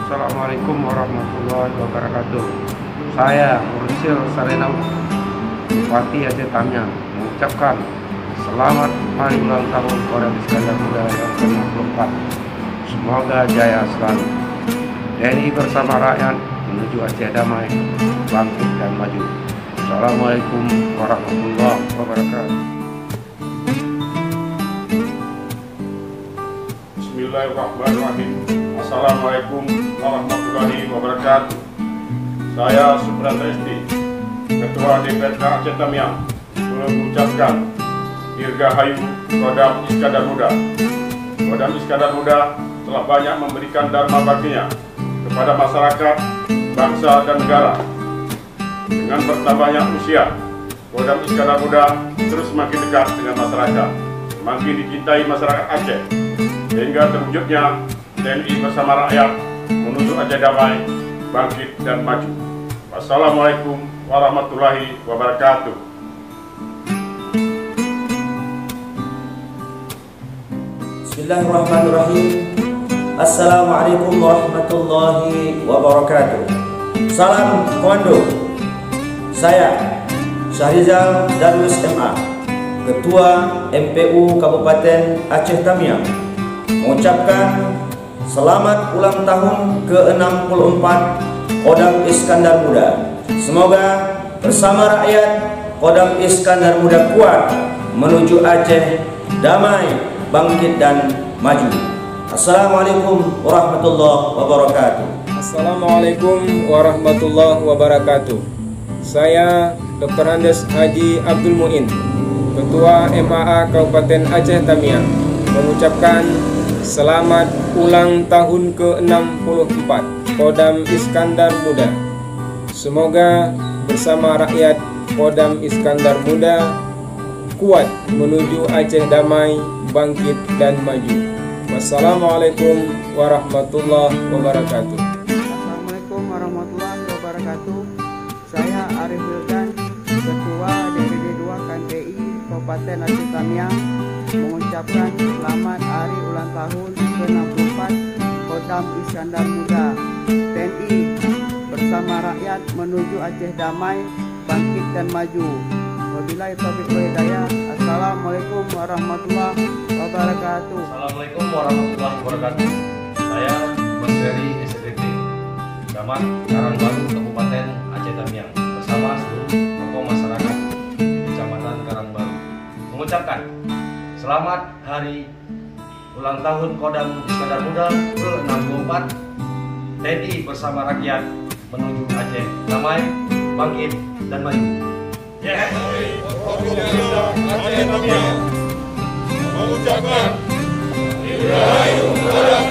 Assalamualaikum warahmatullahi wabarakatuh. Saya Mursil Sarenau, Bupati Aceh Tamiang, mengucapkan selamat hari ulang tahun Kodam Iskandar Muda yang ke-64. Semoga jaya selalu. TNI bersama rakyat menuju Aceh damai, bangkit dan maju. Assalamualaikum warahmatullahi wabarakatuh. Bismillahirrahmanirrahim. Assalamualaikum warahmatullahi wabarakatuh. Saya Supranta Esti, Ketua DPRK Aceh Tamiang, mengucapkan Dirgahayu Kodam Iskandar Muda. Kodam Iskandar Muda telah banyak memberikan dharma baktinya kepada masyarakat, bangsa dan negara. Dengan bertambahnya usia, Kodam Iskandar Muda terus semakin dekat dengan masyarakat, semakin dicintai masyarakat Aceh, sehingga terwujudnya TNI bersama rakyat menuju Aceh damai, bangkit dan maju. Wassalamualaikum warahmatullahi wabarakatuh. Bismillahirrahmanirrahim. Assalamualaikum warahmatullahi wabarakatuh. Salam komando. Saya Syahrizal Darwis MA, Ketua MPU Kabupaten Aceh Tamiang, mengucapkan selamat ulang tahun ke-64 Kodam Iskandar Muda. Semoga bersama rakyat Kodam Iskandar Muda kuat menuju Aceh damai, bangkit dan maju. Assalamualaikum warahmatullahi wabarakatuh. Assalamualaikum warahmatullahi wabarakatuh. Saya Dr. Andes Haji Abdul Muin, Ketua MAA Kabupaten Aceh Tamiang, mengucapkan selamat ulang tahun ke-64 Kodam Iskandar Muda. Semoga bersama rakyat Kodam Iskandar Muda kuat menuju Aceh damai, bangkit dan maju. Wassalamualaikum warahmatullahi wabarakatuh. Assalamualaikum warahmatullahi wabarakatuh. Saya Arif Wildan, Ketua DPD 2 KMPI Kabupaten Aceh Tamiang, mengucapkan selamat hari ulang tahun ke-64 Kodam Iskandar Muda. TNI bersama rakyat menuju Aceh damai, bangkit dan maju. Wabillahi taufiq wal hidayah. Assalamualaikum warahmatullahi wabarakatuh. Assalamualaikum warahmatullahi wabarakatuh. Saya Mas Ferry SPP, Camat Karangbaru, Kabupaten Aceh Tamiang, bersama seluruh tokoh masyarakat Kecamatan Karangbaru, mengucapkan selamat hari ulang tahun Kodam Iskandar Muda ke-64. TNI bersama rakyat menuju Aceh damai, bangkit dan maju. Yes. Aceh Tamiang mengucapkan Dirgahayu Kodam